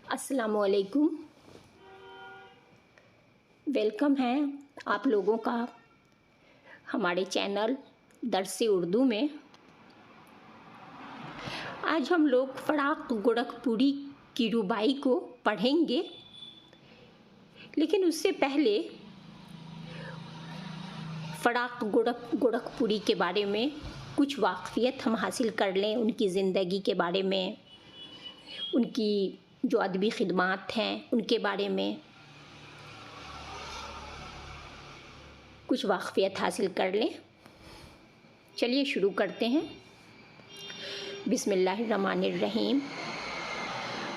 अस्सलामुअलैकुम। वेलकम है आप लोगों का हमारे चैनल दर्स उर्दू में। आज हम लोग फराक गोरखपुरी की रुबाई को पढ़ेंगे, लेकिन उससे पहले फराक गोरखपुरी के बारे में कुछ वाक़फ़ियत हम हासिल कर लें, उनकी ज़िंदगी के बारे में, उनकी जो अदबी ख़िदमात हैं उनके बारे में कुछ वाक़फ़ियत हासिल कर लें। चलिए शुरू करते हैं। बिस्मिल्लाहिर्रहमानिर्रहीम।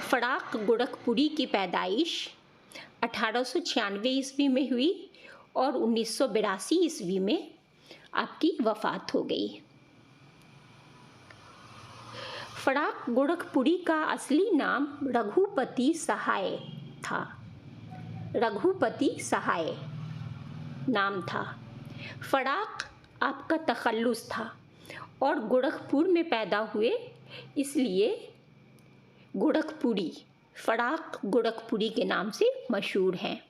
फराक गोरखपुरी की पैदाइश 1896 ईस्वी में हुई और 1982 ईस्वी में आपकी वफ़ात हो गई। फराक गोरखपुरी का असली नाम रघुपति सहाय था। रघुपति सहाय नाम था। फराक आपका तख़ल्लुस था और गोरखपुर में पैदा हुए, इसलिए गोरखपुरी फराक गोरखपुरी के नाम से मशहूर हैं।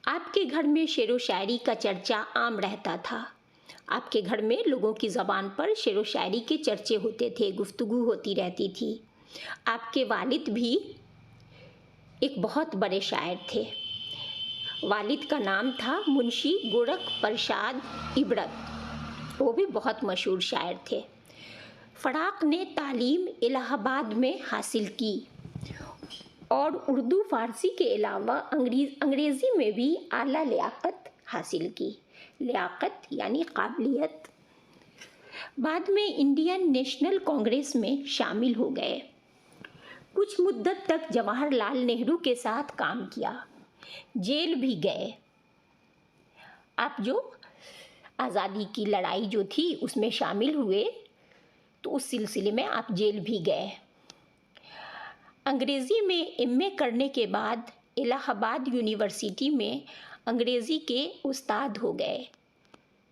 आपके घर में शेर व शायरी का चर्चा आम रहता था। आपके घर में लोगों की ज़बान पर शेर व शायरी के चर्चे होते थे, गुफ्तगू होती रहती थी। आपके वालिद भी एक बहुत बड़े शायर थे। वालिद का नाम था मुंशी गोरख प्रसाद इबरत, वो भी बहुत मशहूर शायर थे। फराक ने तालीम इलाहाबाद में हासिल की और उर्दू फ़ारसी के अलावा अंग्रेज़ी में भी आला लियाकत हासिल की। लियाकत यानी काबिलियत। बाद में इंडियन नेशनल कांग्रेस में शामिल हो गए। कुछ मुद्दत तक जवाहरलाल नेहरू के साथ काम किया। जेल भी गए। आप जो आज़ादी की लड़ाई जो थी उसमें शामिल हुए, तो उस सिलसिले में आप जेल भी गए। अंग्रेज़ी में एमए करने के बाद इलाहाबाद यूनिवर्सिटी में अंग्रेज़ी के उस्ताद हो गए।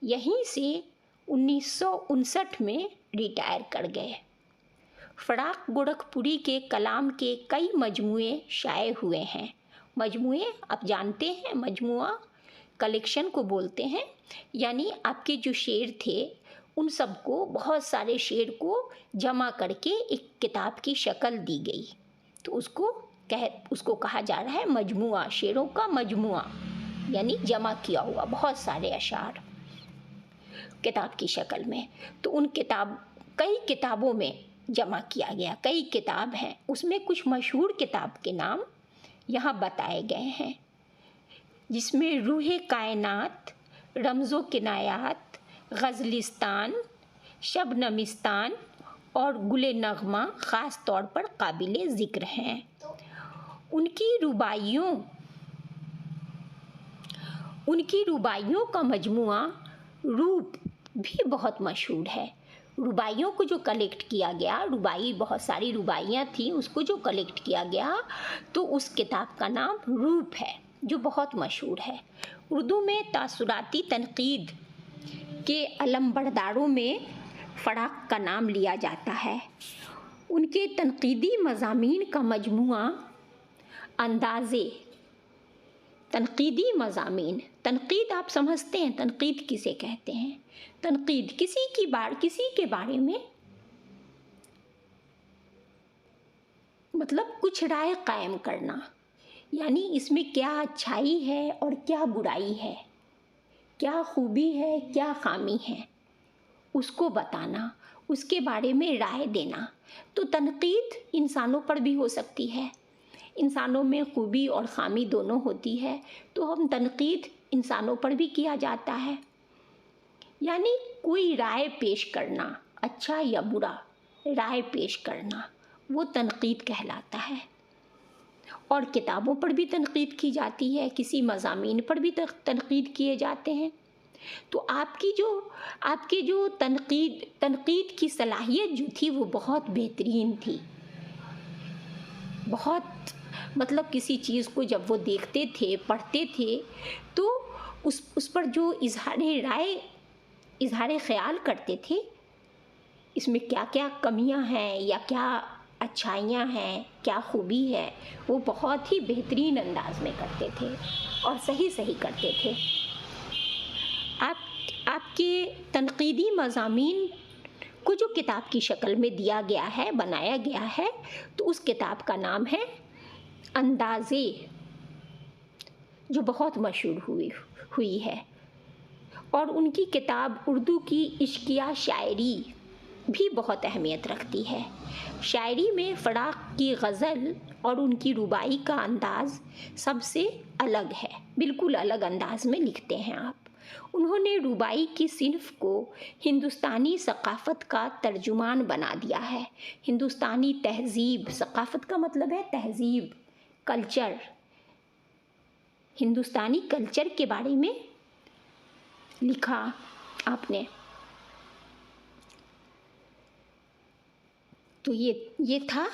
यहीं से 1959 में रिटायर कर गए। फराक गोरखपुरी के कलाम के कई मजमुए शाये हुए हैं। मजमुए आप जानते हैं, मजमुआ कलेक्शन को बोलते हैं, यानी आपके जो शेर थे उन सबको, बहुत सारे शेर को जमा करके एक किताब की शक्ल दी गई, तो उसको कहा जा रहा है मजमुआ, शेरों का मजमुआ, यानी जमा किया हुआ बहुत सारे अशार किताब की शक्ल में। तो उन कई किताबों में जमा किया गया, कई किताब हैं, उसमें कुछ मशहूर किताब के नाम यहाँ बताए गए हैं, जिसमें रूहे कायनात, रमज़ो किनायात, ग़ज़लिस्तान, शबनमिस्तान और गुले नग़मा ख़ास तौर पर काबिले ज़िक्र हैं। उनकी रुबाइयों का मजमुआ रूप भी बहुत मशहूर है। रुबाइयों को जो कलेक्ट किया गया, रुबाई बहुत सारी रुबाइयाँ थी, उसको जो कलेक्ट किया गया तो उस किताब का नाम रूप है, जो बहुत मशहूर है। उर्दू में तासुराती तनकीद के अलमबरदारों में फराक का नाम लिया जाता है। उनके तनकीदी मज़ामीन का मजमुआ अंदाज़े, तनकीदी मज़ामीन। तनकीद आप समझते हैं, तनकीद किसे कहते हैं? तनकीद किसी के बारे में मतलब कुछ राय कायम करना, यानी इसमें क्या अच्छाई है और क्या बुराई है, क्या खूबी है क्या खामी है, उसको बताना, उसके बारे में राय देना। तो तनकीद इंसानों पर भी हो सकती है, इंसानों में खूबी और खामी दोनों होती है, तो हम तनकीद इंसानों पर भी किया जाता है, यानी कोई राय पेश करना, अच्छा या बुरा राय पेश करना, वो तनकीद कहलाता है। और किताबों पर भी तनकीद की जाती है, किसी मज़ामीन पर भी तनकीद किए जाते हैं। तो आपकी जो तनकीद की सलाहियत जो थी वो बहुत बेहतरीन थी। बहुत मतलब किसी चीज़ को जब वो देखते थे, पढ़ते थे, तो उस पर जो इजहार ख्याल करते थे, इसमें क्या क्या कमियां हैं या क्या अच्छाइयाँ हैं, क्या खूबी है, वो बहुत ही बेहतरीन अंदाज में करते थे और सही सही करते थे। आपके तनकीदी मज़ामीन को जो किताब की शक्ल में दिया गया है, बनाया गया है, तो उस किताब का नाम है अंदाज़े, जो बहुत मशहूर हुई है। और उनकी किताब उर्दू की इश्किया शायरी भी बहुत अहमियत रखती है। शायरी में फ़राक़ की गज़ल और उनकी रुबाई का अंदाज़ सबसे अलग है, बिल्कुल अलग अंदाज में लिखते हैं आप। उन्होंने रुबाई की सिन्फ़ को हिंदुस्तानी सक़ाफ़त का तर्जुमान बना दिया है। हिंदुस्तानी तहज़ीब, सक़ाफ़त का मतलब है तहज़ीब, कल्चर, हिंदुस्तानी कल्चर के बारे में लिखा आपने। तो ये था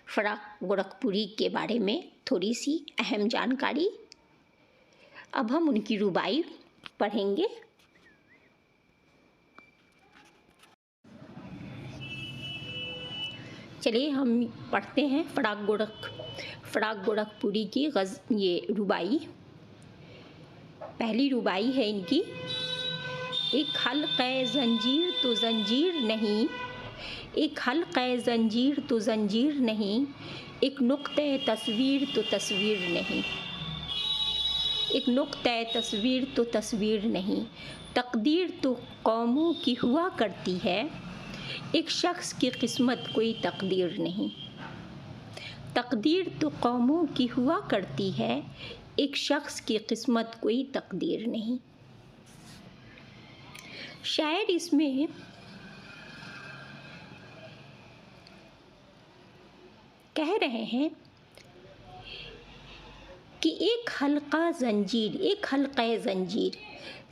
फ़राक़ गोरखपुरी के बारे में थोड़ी सी अहम जानकारी। अब हम उनकी रुबाई पढ़ेंगे। चलिए हम पढ़ते हैं फ़राक़ गोरखपुरी की ये रुबाई। पहली रुबाई है इनकी। एक हल्क़े ज़ंजीर तो ज़ंजीर नहीं, एक हल्क़े ज़ंजीर तो ज़ंजीर नहीं, एक नुक़्ते तस्वीर तो तस्वीर नहीं, एक नुक़्ते तस्वीर तो तस्वीर नहीं। तक़दीर तो कौमों की हुआ करती है, एक शख्स की किस्मत कोई तक़दीर नहीं। तक़दीर तो कौमों की हुआ करती है, एक शख्स की किस्मत कोई तक़दीर नहीं। शायर इसमें कह रहे हैं कि एक हल्का ज़ंजीर, एक हल्क़े ज़ंजीर,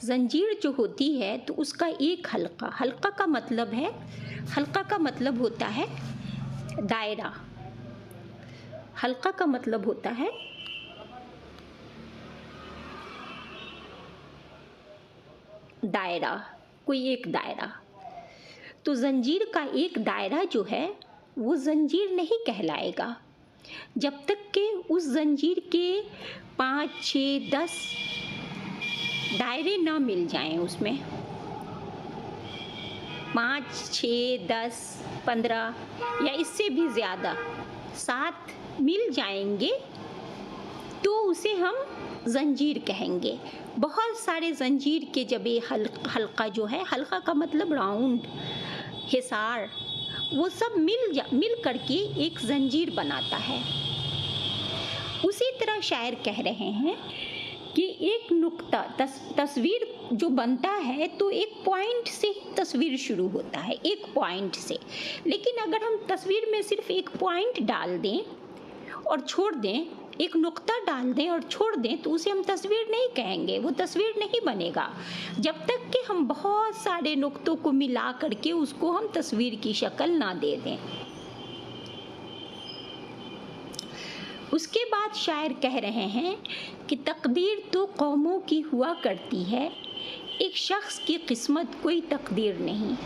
ज़ंजीर जो होती है तो उसका एक हल्का, हल्का का मतलब है, हल्का का मतलब होता है दायरा, हल्का का मतलब होता है दायरा, कोई एक दायरा। तो ज़ंजीर का एक दायरा जो है वो ज़ंजीर नहीं कहलाएगा जब तक कि उस ज़ंजीर के 5, 6, 10 दायरे ना मिल जाएं। उसमें 5, 6, 10, 15 या इससे भी ज़्यादा 7 मिल जाएंगे तो उसे हम ज़ंजीर कहेंगे। बहुत सारे ज़ंजीर के जब ये हल्का जो है, हल्का का मतलब राउंड, हिसार, वो सब मिल करके एक ज़ंजीर बनाता है। उसी तरह शायर कह रहे हैं कि एक नुक्ता तस्वीर जो बनता है तो एक पॉइंट से तस्वीर शुरू होता है, एक पॉइंट से। लेकिन अगर हम तस्वीर में सिर्फ एक पॉइंट डाल दें और छोड़ दें, एक नुक्ता डाल दें और छोड़ दें, तो उसे हम तस्वीर नहीं कहेंगे, वो तस्वीर नहीं बनेगा जब तक कि हम बहुत सारे नुक्तों को मिला करके उसको हम तस्वीर की शक्ल ना दे दें। उसके बाद शायर कह रहे हैं कि तकदीर तो कौमों की हुआ करती है, एक शख्स की किस्मत कोई तकदीर नहीं।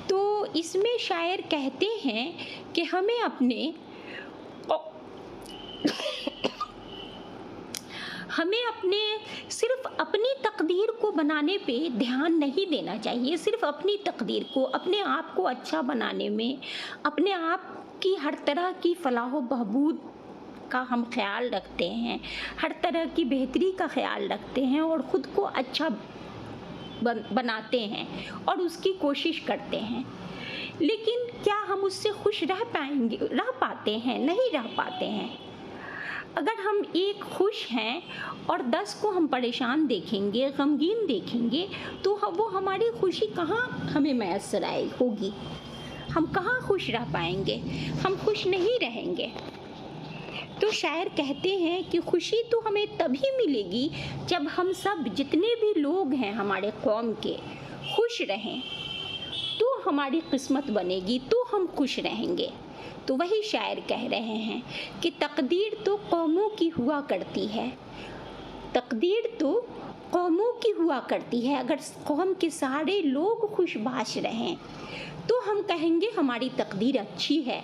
तो इसमें शायर कहते हैं कि हमें सिर्फ अपनी तकदीर को बनाने पे ध्यान नहीं देना चाहिए। सिर्फ अपनी तकदीर को, अपने आप को अच्छा बनाने में, अपने आप की हर तरह की फलाह बहबूद का हम ख्याल रखते हैं, हर तरह की बेहतरी का ख्याल रखते हैं और ख़ुद को अच्छा बनाते हैं और उसकी कोशिश करते हैं। लेकिन क्या हम उससे खुश रह पाते हैं? नहीं रह पाते हैं। अगर हम एक खुश हैं और 10 को हम परेशान देखेंगे, गमगीन देखेंगे, तो वो हमारी खुशी कहाँ हमें मैसर होगी? हम कहाँ खुश रह पाएंगे? हम खुश नहीं रहेंगे। तो शायर कहते हैं कि खुशी तो हमें तभी मिलेगी जब हम सब, जितने भी लोग हैं हमारे कौम के, खुश रहें, तो हमारी किस्मत बनेगी, तो हम खुश रहेंगे। तो वही शायर कह रहे हैं कि तकदीर तो कौमों की हुआ करती है, तकदीर तो कौमों की हुआ करती है। अगर कौम के सारे लोग खुशबाश रहें तो हम कहेंगे हमारी तकदीर अच्छी है।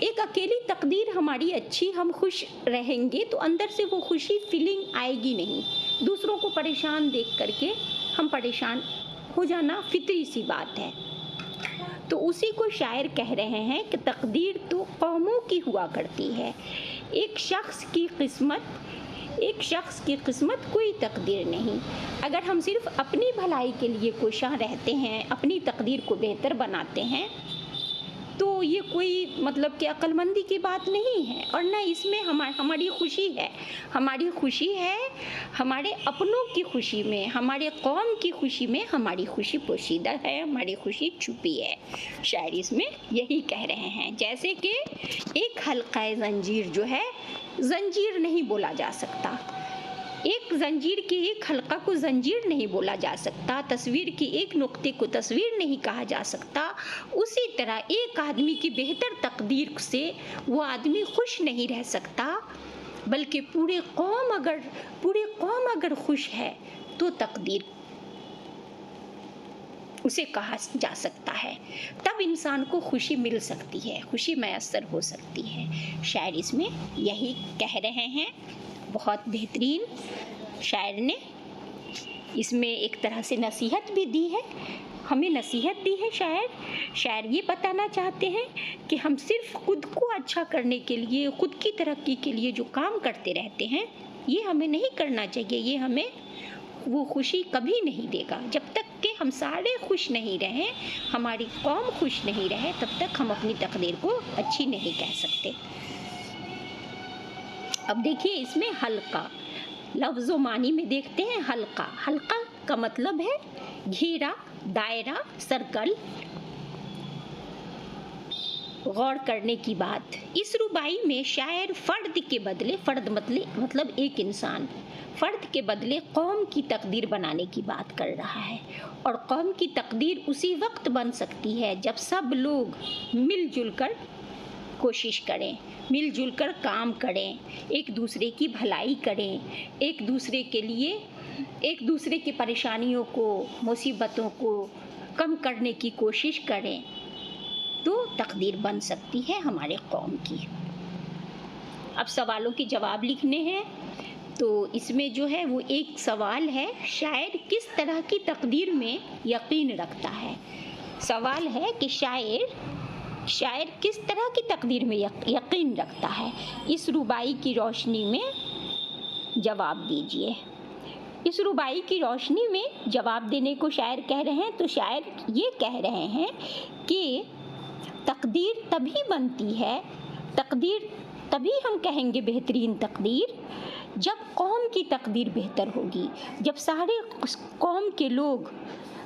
एक अकेली तकदीर हमारी अच्छी, हम खुश रहेंगे तो अंदर से वो खुशी फीलिंग आएगी नहीं। दूसरों को परेशान देख करके हम परेशान हो जाना फितरी सी बात है। तो उसी को शायर कह रहे हैं कि तकदीर तो कौमों की हुआ करती है। एक शख्स की किस्मत कोई तकदीर नहीं। अगर हम सिर्फ अपनी भलाई के लिए कोशां रहते हैं, अपनी तकदीर को बेहतर बनाते हैं, तो ये कोई मतलब कि अक्लमंदी की बात नहीं है। और न इसमें हमारी खुशी है। हमारी खुशी है हमारे अपनों की खुशी में, हमारे कौम की खुशी में हमारी खुशी पोशीदा है, हमारी खुशी छुपी है। शायर इसमें यही कह रहे हैं। जैसे कि एक हल्का जंजीर जो है, जंजीर नहीं बोला जा सकता। एक जंजीर के एक हल्का को जंजीर नहीं बोला जा सकता। तस्वीर के एक नुक्ते को तस्वीर नहीं कहा जा सकता। उसी तरह एक आदमी की बेहतर तकदीर से वो आदमी खुश नहीं रह सकता, बल्कि पूरे कौम अगर खुश है तो तकदीर उसे कहा जा सकता है। तब इंसान को खुशी मिल सकती है, खुशी मैसर हो सकती है। शायर इसमें यही कह रहे हैं। बहुत बेहतरीन शायर ने इसमें एक तरह से नसीहत भी दी है, हमें नसीहत दी है। शायर ये बताना चाहते हैं कि हम सिर्फ खुद को अच्छा करने के लिए, खुद की तरक्की के लिए जो काम करते रहते हैं, ये हमें नहीं करना चाहिए। ये हमें वो खुशी कभी नहीं देगा। जब तक कि हम सारे खुश नहीं रहें, हमारी कौम खुश नहीं रहे, तब तक हम अपनी तकदीर को अच्छी नहीं कह सकते। अब देखिए इसमें हल्का लफ्ज़ मानी में देखते हैं। हल्का का मतलब है घेरा, दायरा, सर्कल। गौर करने की बात, इस रुबाई में शायर फर्द के बदले, फर्द मतलब एक इंसान, फर्द के बदले कौम की तकदीर बनाने की बात कर रहा है। और कौम की तकदीर उसी वक्त बन सकती है जब सब लोग मिलजुल कर कोशिश करें, मिलजुल कर काम करें, एक दूसरे की भलाई करें, एक दूसरे की परेशानियों को, मुसीबतों को कम करने की कोशिश करें, तो तकदीर बन सकती है हमारे कौम की। अब सवालों के जवाब लिखने हैं। तो इसमें जो है वो एक सवाल है, शायर किस तरह की तकदीर में यकीन रखता है। सवाल है कि शायर किस तरह की तकदीर में यकीन रखता है। इस रुबाई की रोशनी में जवाब दीजिए। इस रुबाई की रोशनी में जवाब देने को शायर कह रहे हैं। तो शायर ये कह रहे हैं कि तकदीर तभी बनती है, तकदीर तभी हम कहेंगे बेहतरीन तकदीर, जब कौम की तकदीर बेहतर होगी। जब सारे कौम के लोग,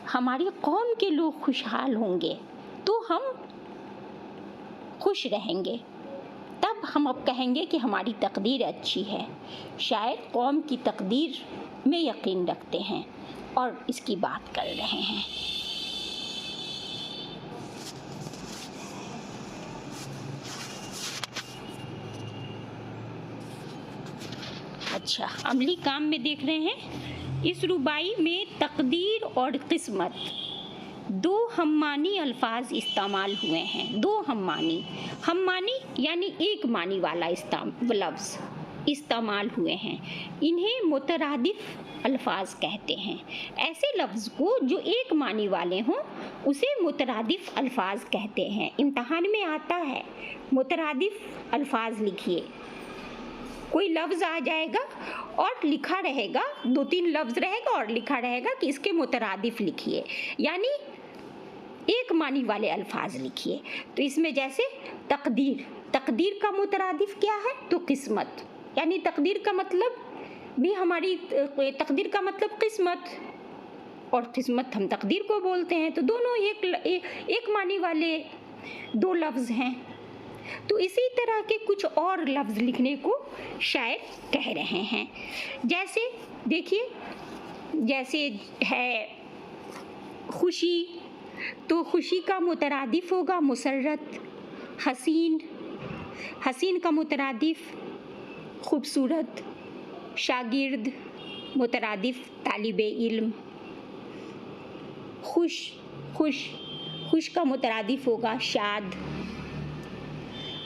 हमारी कौम के लोग खुशहाल होंगे तो हम खुश रहेंगे, तब हम अब कहेंगे कि हमारी तकदीर अच्छी है। शायर कौम की तकदीर में यकीन रखते हैं और इसकी बात कर रहे हैं। अच्छा, अमली काम में देख रहे हैं। इस रुबाई में तकदीर और किस्मत दो हममानी अल्फाज इस्तेमाल हुए हैं। दो हममानी यानी एक मानी वाला लफ्ज़ इस्तेमाल हुए हैं। इन्हें मुतरादिफ अल्फाज कहते हैं। ऐसे लफ्ज़ को जो एक मानी वाले हों उसे मुतरादिफ अल्फाज कहते हैं। इम्तहान में आता है, मुतरादिफ अल्फाज लिखिए। कोई लफ्ज़ आ जाएगा और लिखा रहेगा, 2-3 लफ्ज़ रहेगा और लिखा रहेगा कि इसके मुतरादिफ लिखिए, यानी एक मानी वाले अल्फाज लिखिए। तो इसमें जैसे तकदीर का मुतरादिफ क्या है? तो किस्मत, यानी तकदीर का मतलब भी हमारी तकदीर का मतलब किस्मत, और किस्मत हम तकदीर को बोलते हैं। तो दोनों एक मानी वाले दो लफ्ज़ हैं। तो इसी तरह के कुछ और लफ्ज़ लिखने को शायर कह रहे हैं। जैसे देखिए, जैसे है खुशी, तो खुशी का मुतरादिफ होगा मुसर्रत। हसीन का मुतरादिफ खूबसूरत। शागिर्द, मुतरादिफ तालिबे इल्म, खुश खुश खुश का मुतरादिफ होगा शाद।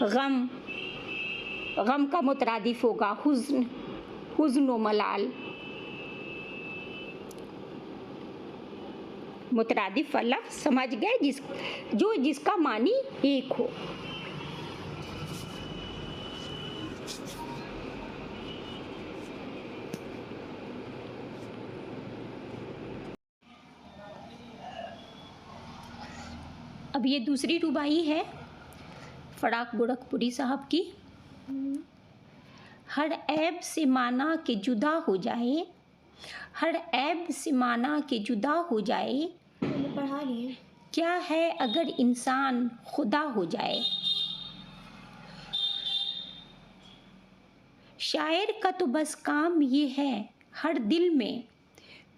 गम, गम का मुतरादिफ होगा हुज़्न, हुज़्न व मलाल। मुतरादिफ का लफ्ज़ समझ गए जिसका मानी एक हो। अब ये दूसरी रुबाई है फराक गोरखपुरी साहब की। हर ऐब से माना के जुदा हो जाए, हर ऐब से माना के जुदा हो जाए, पढ़ा लिए। क्या है अगर इंसान खुदा हो जाए। शायर का तो बस काम ये है हर दिल में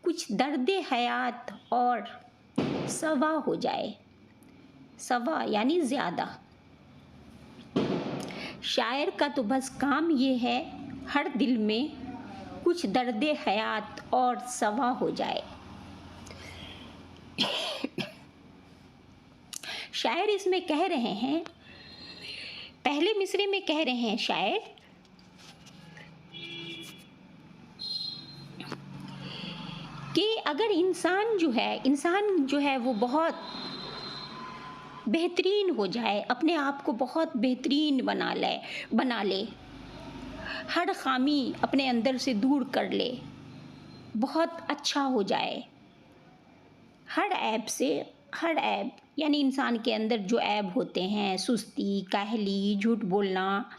कुछ दर्द हयात और सवा हो जाए। सवा यानी ज़्यादा। शायर का तो बस काम ये है हर दिल में कुछ दर्द हयात और सवा हो जाए। शायर इसमें कह रहे हैं, पहले मिसरे में कह रहे हैं शायर कि अगर इंसान जो है वो बहुत बेहतरीन हो जाए, अपने आप को बहुत बेहतरीन बना ले, हर खामी अपने अंदर से दूर कर ले, बहुत अच्छा हो जाए। हर ऐब यानी इंसान के अंदर जो ऐब होते हैं, सुस्ती, काहली, झूठ बोलना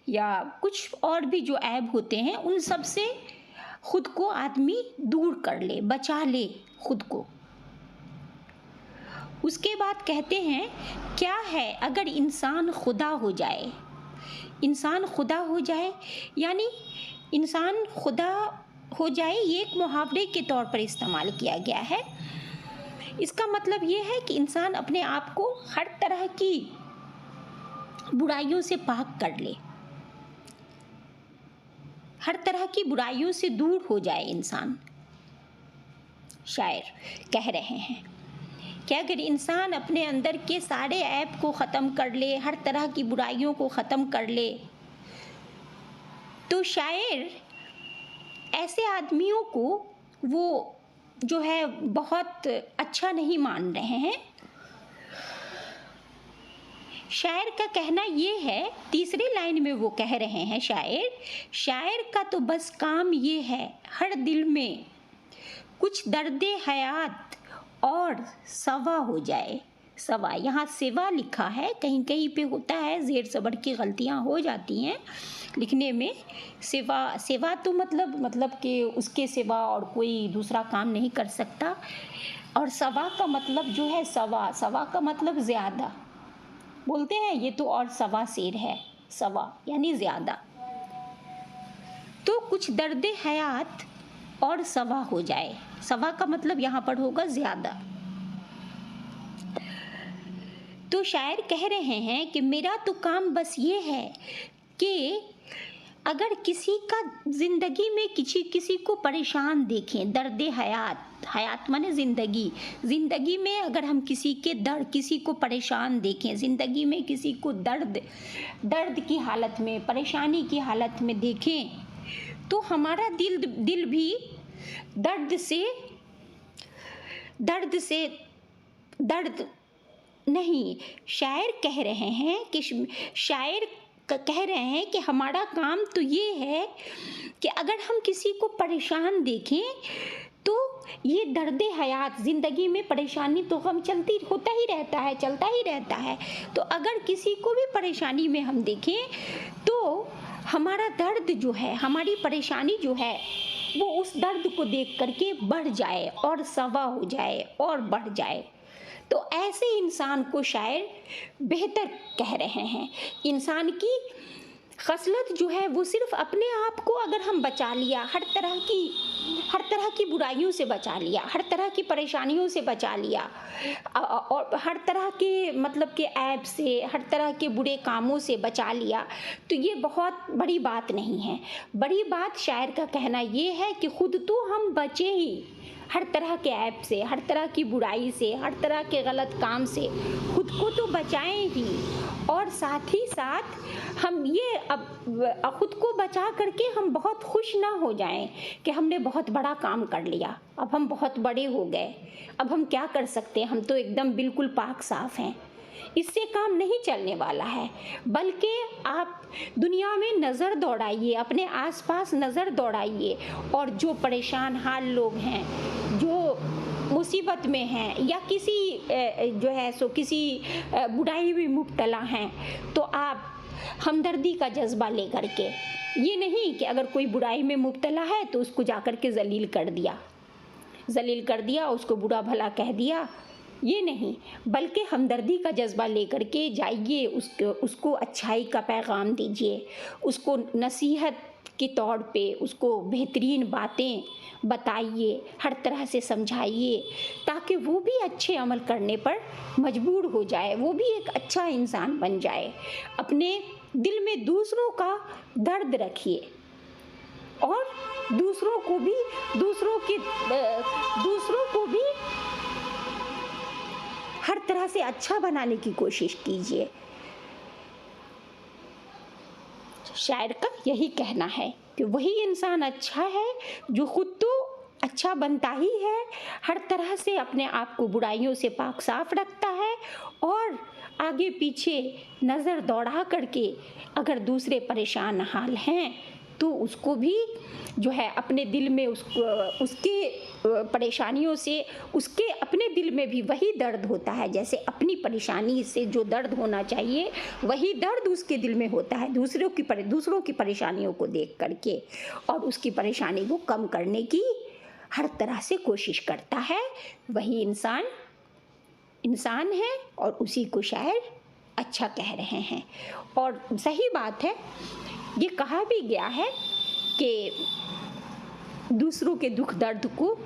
या कुछ और भी जो ऐब होते हैं, उन सब से खुद को आदमी दूर कर ले, बचा ले खुद को। उसके बाद कहते हैं क्या है अगर इंसान खुदा हो जाए। इंसान खुदा हो जाए यानी इंसान खुदा हो जाए, ये एक मुहावरे के तौर पर इस्तेमाल किया गया है। इसका मतलब ये है कि इंसान अपने आप को हर तरह की बुराइयों से पाक कर ले, हर तरह की बुराइयों से दूर हो जाए इंसान। शायर कह रहे हैं कि अगर इंसान अपने अंदर के सारे ऐब को ख़त्म कर ले, हर तरह की बुराइयों को ख़त्म कर ले, तो शायर ऐसे आदमियों को वो जो है बहुत अच्छा नहीं मान रहे हैं। शायर का कहना ये है, तीसरी लाइन में वो कह रहे हैं शायर का तो बस काम ये है हर दिल में कुछ दर्द हयात और सवा हो जाए। सवा, यहाँ सेवा लिखा है, कहीं कहीं पे होता है ज़ेर ज़बर की गलतियाँ हो जाती हैं लिखने में। सेवा तो मतलब कि उसके सिवा और कोई दूसरा काम नहीं कर सकता। और सवा का मतलब जो है सवा का मतलब ज़्यादा बोलते हैं, ये तो और सवा शेर है, सवा यानी ज़्यादा। तो कुछ दर्द हयात और सवा हो जाए, सवा का मतलब यहाँ पर होगा ज़्यादा। तो शायर कह रहे हैं कि मेरा तो काम बस ये है कि अगर किसी का ज़िंदगी में किसी को परेशान देखें, दर्द हयात माने ज़िंदगी में अगर हम किसी को परेशान देखें, ज़िंदगी में किसी को दर्द की हालत में, परेशानी की हालत में देखें, तो हमारा दिल भी दर्द नहीं। शायर कह रहे हैं कि हमारा काम तो ये है कि अगर हम किसी को परेशान देखें तो ये दर्द हयात, ज़िंदगी में परेशानी तो गम चलता ही रहता है। तो अगर किसी को भी परेशानी में हम देखें तो हमारा दर्द जो है, हमारी परेशानी जो है, वो उस दर्द को देख करके बढ़ जाए और सवा हो जाए और बढ़ जाए। तो ऐसे इंसान को शायर बेहतर कह रहे हैं। इंसान की खसलत जो है वो सिर्फ अपने आप को अगर हम बचा लिया, हर तरह की बुराइयों से बचा लिया, हर तरह की परेशानियों से बचा लिया, और हर तरह के मतलब के ऐब से, हर तरह के बुरे कामों से बचा लिया, तो ये बहुत बड़ी बात नहीं है। बड़ी बात शायर का कहना ये है कि खुद तो हम बचे ही, हर तरह के ऐब से, हर तरह की बुराई से, हर तरह के गलत काम से खुद को तो बचाएं ही, और साथ ही साथ हम ये अब खुद को बचा करके हम बहुत खुश ना हो जाएं कि हमने बहुत बड़ा काम कर लिया, अब हम बहुत बड़े हो गए, अब हम क्या कर सकते हैं, हम तो एकदम बिल्कुल पाक साफ हैं। इससे काम नहीं चलने वाला है, बल्कि आप दुनिया में नज़र दौड़ाइए, अपने आसपास नज़र दौड़ाइए, और जो परेशान हाल लोग हैं, जो मुसीबत में हैं, या किसी जो है सो किसी बुराई में मुब्तला हैं, तो आप हमदर्दी का जज्बा लेकर के, ये नहीं कि अगर कोई बुराई में मुब्तला है तो उसको जाकर के जलील कर दिया, उसको बुरा भला कह दिया, ये नहीं, बल्कि हमदर्दी का जज्बा लेकर के जाइए, उसको अच्छाई का पैगाम दीजिए, उसको नसीहत के तौर पे उसको बेहतरीन बातें बताइए, हर तरह से समझाइए, ताकि वो भी अच्छे अमल करने पर मजबूर हो जाए, वो भी एक अच्छा इंसान बन जाए। अपने दिल में दूसरों का दर्द रखिए, और दूसरों को भी हर तरह से अच्छा बनाने की कोशिश कीजिए। शायर का यही कहना है कि वही इंसान अच्छा है जो खुद तो अच्छा बनता ही है, हर तरह से अपने आप को बुराइयों से पाक साफ रखता है, और आगे पीछे नज़र दौड़ा करके अगर दूसरे परेशान हाल हैं तो उसको भी जो है अपने दिल में उसके परेशानियों से उसके अपने दिल में भी वही दर्द होता है, जैसे अपनी परेशानी से जो दर्द होना चाहिए वही दर्द उसके दिल में होता है दूसरों की परेशानियों को देख करके, और उसकी परेशानी को कम करने की हर तरह से कोशिश करता है। वही इंसान है, और उसी को शायर अच्छा कह रहे हैं। और सही बात है, ये कहा भी गया है कि दूसरों के दुख दर्द को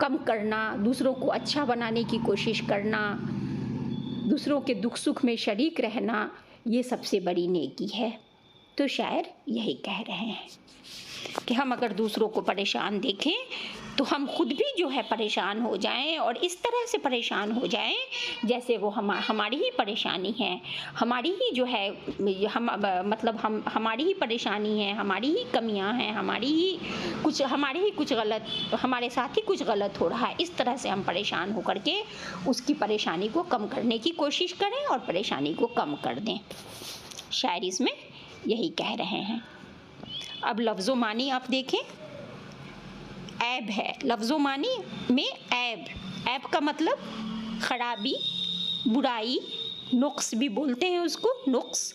कम करना, दूसरों को अच्छा बनाने की कोशिश करना, दूसरों के दुख सुख में शरीक रहना, ये सबसे बड़ी नेकी है। तो शायर यही कह रहे हैं कि हम अगर दूसरों को परेशान देखें तो हम खुद भी जो है परेशान हो जाएं, और इस तरह से परेशान हो जाएं जैसे वो हमारी ही परेशानी है, हमारी ही जो है हमारी ही परेशानी है, हमारी ही कमियां हैं, हमारे ही कुछ गलत, हमारे साथ ही कुछ गलत हो रहा है। इस तरह से हम परेशान होकर के उसकी परेशानी को कम करने की कोशिश करें और परेशानी को कम कर दें। शायर इसमें यही कह रहे हैं। अब लफ्ज़ो मानी आप देखें, ऐब है, लफ्ज़ो मानी में ऐब का मतलब खराबी, बुराई, नुक्स भी बोलते हैं उसको, नुक्स।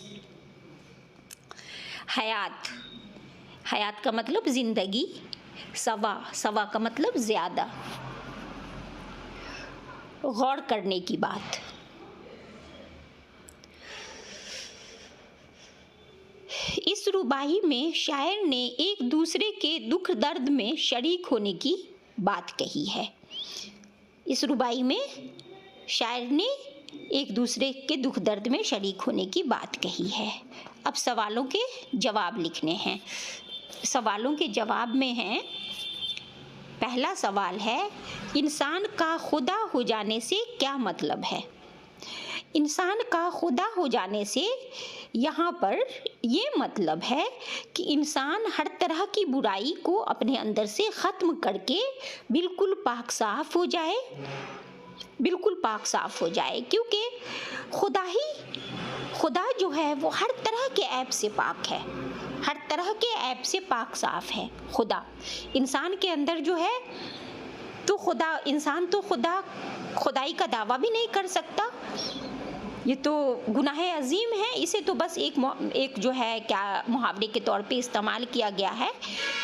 हयात का मतलब ज़िंदगी, सवा का मतलब ज़्यादा, गौर करने की बात। इस रुबाई में शायर ने एक दूसरे के दुख दर्द में शरीक होने की बात कही है। इस रुबाई में शायर ने एक दूसरे के दुख दर्द में शरीक होने की बात कही है। अब सवालों के जवाब लिखने हैं। सवालों के जवाब में हैं, पहला सवाल है, इंसान का खुदा हो जाने से क्या मतलब है? इंसान का खुदा हो जाने से यहाँ पर ये मतलब है कि इंसान हर तरह की बुराई को अपने अंदर से ख़त्म करके बिल्कुल पाक साफ हो जाए, क्योंकि खुदा जो है वो हर तरह के ऐब से पाक है, हर तरह के ऐब से पाक साफ है। खुदा इंसान के अंदर जो है तो इंसान तो खुदाई का दावा भी नहीं कर सकता, ये तो गुनाह अजीम है। इसे तो बस एक जो है क्या मुहावरे के तौर पे इस्तेमाल किया गया है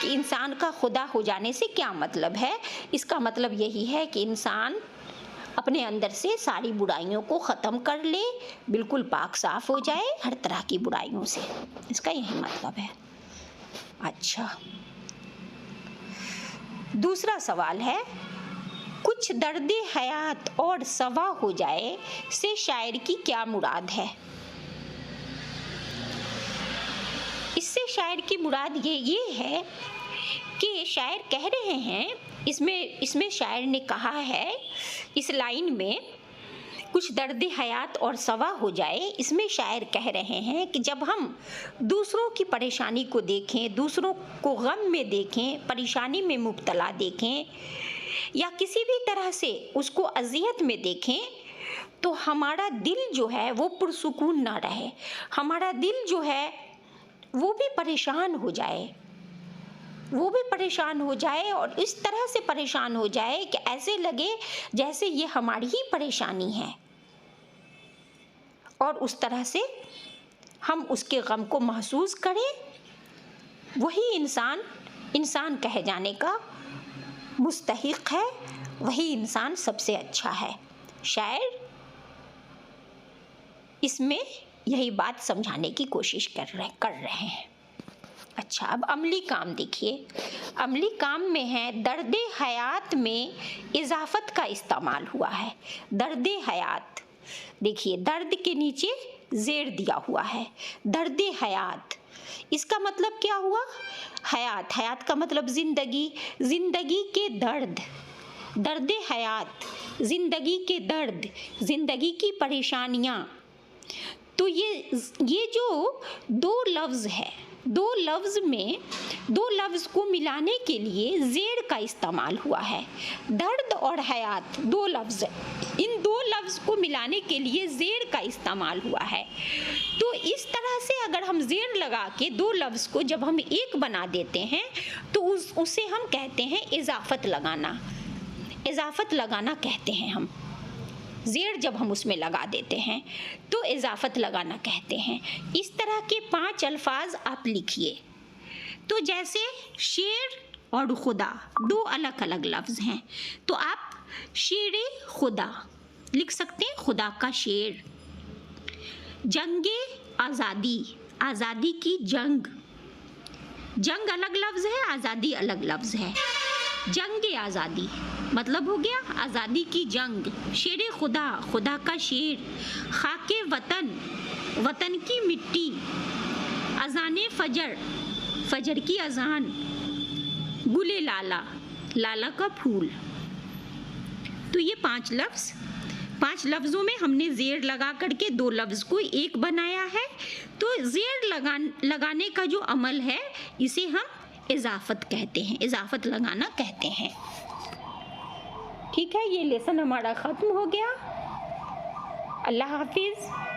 कि इंसान का खुदा हो जाने से क्या मतलब है। इसका मतलब यही है कि इंसान अपने अंदर से सारी बुराइयों को ख़त्म कर ले, बिल्कुल पाक साफ हो जाए हर तरह की बुराइयों से। इसका यही मतलब है। अच्छा, दूसरा सवाल है, कुछ दर्दे हयात और सवा हो जाए से शायर की क्या मुराद है? इससे शायर की मुराद ये है कि शायर कह रहे हैं, इसमें शायर ने कहा है, इस लाइन में कुछ दर्द हयात और सवा हो जाए, इसमें शायर कह रहे हैं कि जब हम दूसरों की परेशानी को देखें, दूसरों को गम में देखें, परेशानी में मुब्तला देखें या किसी भी तरह से उसको अजियत में देखें, तो हमारा दिल जो है वो पुरसुकून ना रहे, हमारा दिल जो है वो भी परेशान हो जाए, वो भी परेशान हो जाए और इस तरह से परेशान हो जाए कि ऐसे लगे जैसे ये हमारी ही परेशानी है, और उस तरह से हम उसके गम को महसूस करें। वही इंसान कहे जाने का मुस्तहिक है, वही इंसान सबसे अच्छा है। शायर इसमें यही बात समझाने की कोशिश कर रहे हैं। अच्छा, अब अमली काम देखिए। अमली काम में है, दर्द हयात में इजाफत का इस्तेमाल हुआ है। दर्द हयात देखिए, दर्द के नीचे जेर दिया हुआ है, दर्द हयात। इसका मतलब क्या हुआ? हयात, हयात का मतलब जिंदगी, जिंदगी के दर्द, दर्द हयात, जिंदगी के दर्द, जिंदगी की परेशानियां। तो ये जो दो लफ्ज़ है, दो लफ्ज़ को मिलाने के लिए ज़ेर का इस्तेमाल हुआ है। दर्द और हयात दो लफ्ज़, इन दो लफ्ज़ को मिलाने के लिए ज़ेर का इस्तेमाल हुआ है। तो इस तरह से अगर हम ज़ेर लगा के दो लफ्ज़ को जब हम एक बना देते हैं तो उसे हम कहते हैं इजाफत लगाना। इजाफत लगाना कहते हैं हम। ज़ेर जब हम उसमें लगा देते हैं तो इजाफत लगाना कहते हैं। इस तरह के 5 अल्फाज आप लिखिए। तो जैसे शेर और खुदा दो अलग अलग लफ्ज़ हैं, तो आप शेर खुदा लिख सकते हैं, खुदा का शेर। जंगे आज़ादी, आज़ादी की जंग, जंग अलग लफ्ज़ है, आज़ादी अलग लफ्ज़ है। जंग आज़ादी मतलब हो गया आज़ादी की जंग। शेर खुदा, खुदा का शेर। खाके वतन, वतन की मिट्टी। अज़ाने फजर, फजर की अज़ान। गुले लाला, लाला का फूल। तो ये 5 लफ्ज़, 5 लफ्ज़ों में हमने ज़ेर लगा करके दो लफ्ज़ को एक बनाया है। तो ज़ेर लगाने का जो अमल है इसे हम इजाफत कहते हैं, इजाफत लगाना कहते हैं। ठीक है, ये लेसन हमारा ख़त्म हो गया। अल्लाह हाफिज़।